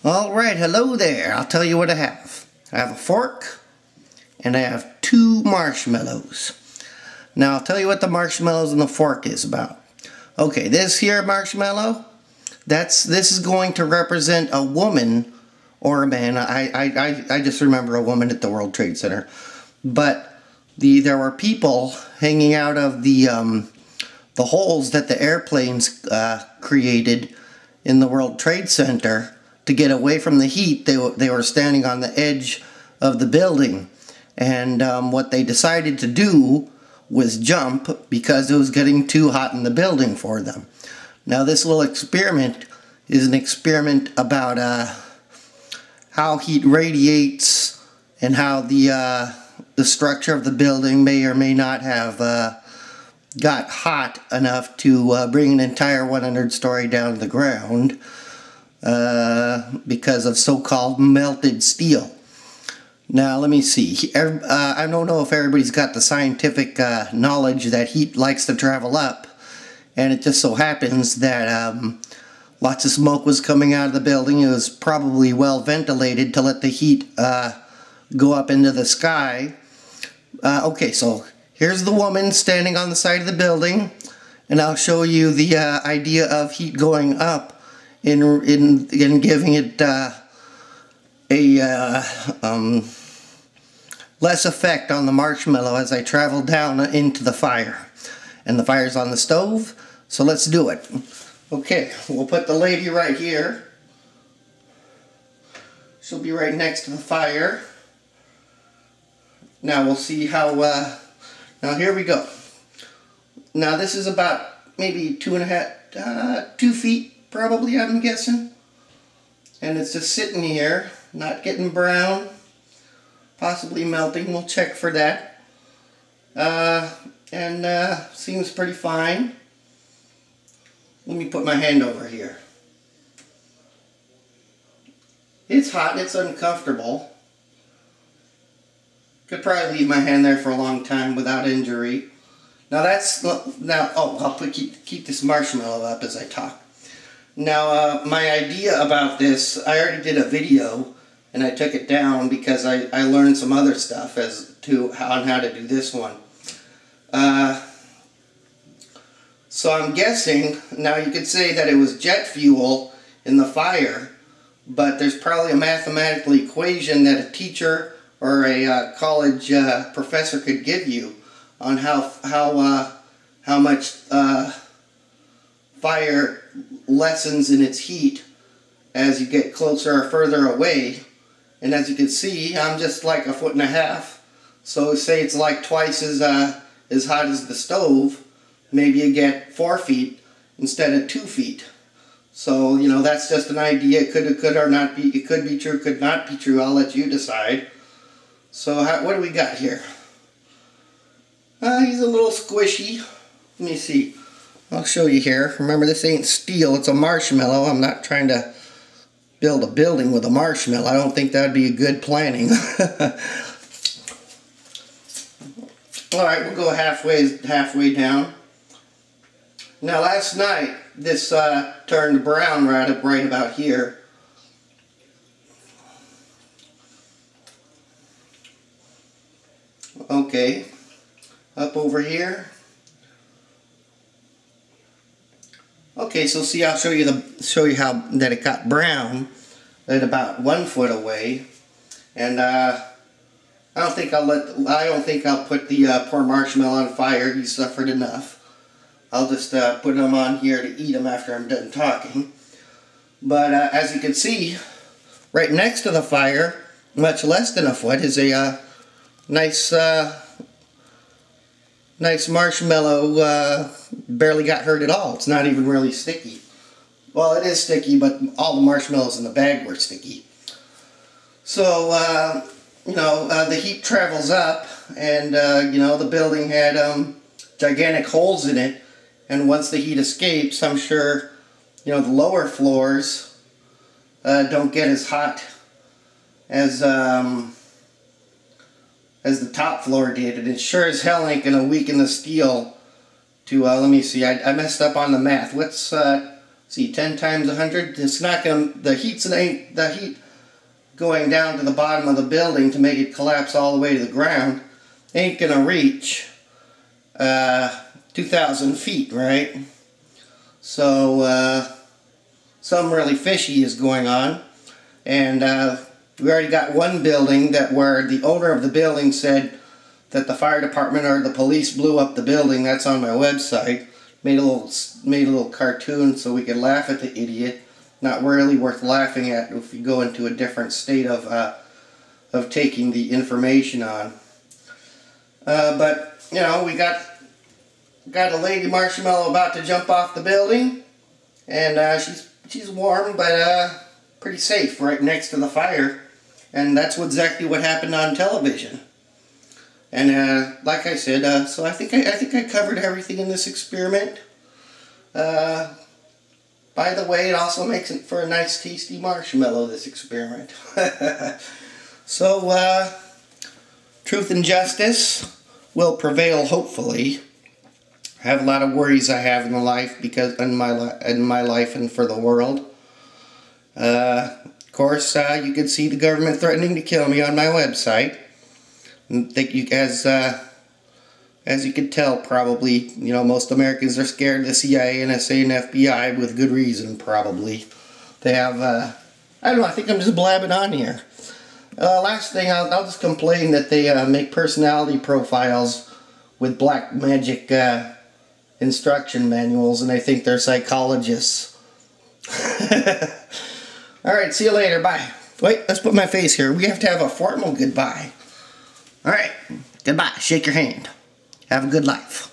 Alright, hello there. I'll tell you what I have. I have a fork and I have 2 marshmallows. Now I'll tell you what the marshmallows and the fork is about. Okay, this here marshmallow, this is going to represent a woman or a man. I just remember a woman at the World Trade Center. But there were people hanging out of the holes that the airplanes created in the World Trade Center. To get away from the heat, they were standing on the edge of the building, and what they decided to do was jump because it was getting too hot in the building for them. Now this little experiment is an experiment about how heat radiates and how the structure of the building may or may not have got hot enough to bring an entire 100-story down to the ground. Because of so-called melted steel. Now let me see. I don't know if everybody's got the scientific knowledge that heat likes to travel up, and it just so happens that lots of smoke was coming out of the building. It was probably well ventilated to let the heat go up into the sky. Okay, so here's the woman standing on the side of the building, and I'll show you the idea of heat going up in giving it less effect on the marshmallow as I travel down into the fire. And the fire's on the stove, so let's do it. Okay, we'll put the lady right here. She'll be right next to the fire. Now we'll see how, now here we go. Now this is about maybe 2 feet. Probably, I'm guessing. And it's just sitting here, not getting brown, possibly melting. We'll check for that. Seems pretty fine. Let me put my hand over here. It's hot, it's uncomfortable. Could probably leave my hand there for a long time without injury. Now I'll keep this marshmallow up as I talk. Now, my idea about this, I already did a video, and I took it down because I learned some other stuff on how to do this one. So I'm guessing, now you could say that it was jet fuel in the fire, but there's probably a mathematical equation that a teacher or a college professor could give you on how much fire lessens in its heat as you get closer or further away. And as you can see, I'm just like 1.5 feet. So say it's like twice as hot as the stove. Maybe you get 4 feet instead of 2 feet. So, you know, that's just an idea. It could or not be. It could be true, could not be true. I'll let you decide. So what do we got here? He's a little squishy. Let me see. I'll show you here. Remember, this ain't steel, it's a marshmallow. I'm not trying to build a building with a marshmallow. I don't think that would be a good planning. Alright, we'll go halfway down. Now last night, this turned brown right about here. Okay, up over here. Okay, so see, I'll show you how that it got brown at about 1 foot away, and I don't think I'll put the poor marshmallow on fire. He suffered enough. I'll just put him on here to eat him after I'm done talking. But as you can see, right next to the fire, much less than 1 foot, is a nice marshmallow. Barely got hurt at all. It's not even really sticky. Well, it is sticky, but all the marshmallows in the bag were sticky. So, you know, the heat travels up, and, you know, the building had gigantic holes in it, and once the heat escapes, I'm sure, you know, the lower floors don't get as hot as the top floor did, and it sure as hell ain't gonna weaken the steel to, let me see, I messed up on the math. What's See, 10 times 100. It's not going to, the heat going down to the bottom of the building to make it collapse all the way to the ground ain't going to reach 2,000 feet, right? So something really fishy is going on, and we already got one building where the owner of the building said that the fire department or the police blew up the building. That's on my website. Made a little cartoon so we could laugh at the idiot. Not really worth laughing at if you go into a different state of taking the information on. But you know, we got a lady marshmallow about to jump off the building, and she's warm but pretty safe right next to the fire, and that's exactly what happened on television. And like I said, so I think I covered everything in this experiment. By the way, it also makes it for a nice tasty marshmallow, this experiment. So truth and justice will prevail, hopefully. I have a lot of worries I have in my life and for the world. Of course, you can see the government threatening to kill me on my website. As you can tell, probably, you know, most Americans are scared of the CIA, NSA, and FBI with good reason, probably. They have, I don't know, I think I'm just blabbing on here. Last thing, I'll just complain that they make personality profiles with black magic instruction manuals, and they think they're psychologists. Alright, see you later, bye. Wait, let's put my face here. We have to have a formal goodbye. Alright, goodbye. Shake your hand. Have a good life.